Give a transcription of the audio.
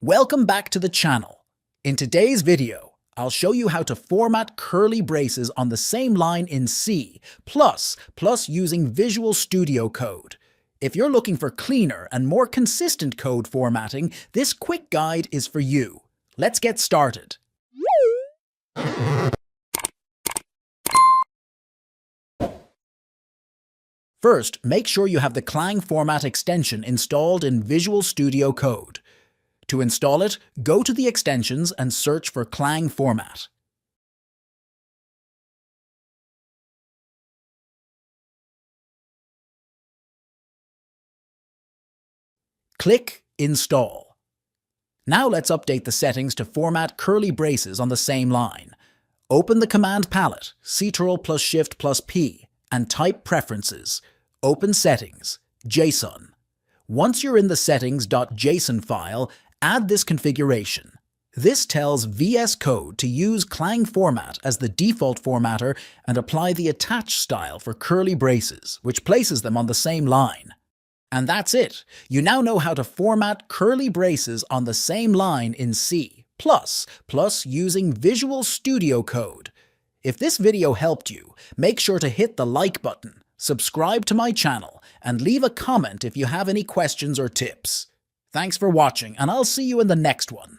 Welcome back to the channel. In today's video, I'll show you how to format curly braces on the same line in C++ using Visual Studio Code. If you're looking for cleaner and more consistent code formatting, this quick guide is for you. Let's get started. First, make sure you have the clang-format extension installed in Visual Studio Code. To install it, go to the extensions and search for clang-format. Click Install. Now let's update the settings to format curly braces on the same line. Open the command palette, Ctrl+Shift+P, and type Preferences. Open Settings, JSON. Once you're in the settings.json file, add this configuration. This tells vscode to use clang-format as the default formatter and apply the attach style for curly braces, which places them on the same line. And that's it. You now know how to format curly braces on the same line in C++ using Visual Studio Code. If this video helped you, make sure to hit the like button, subscribe to my channel, and leave a comment if you have any questions or tips. Thanks for watching, and I'll see you in the next one.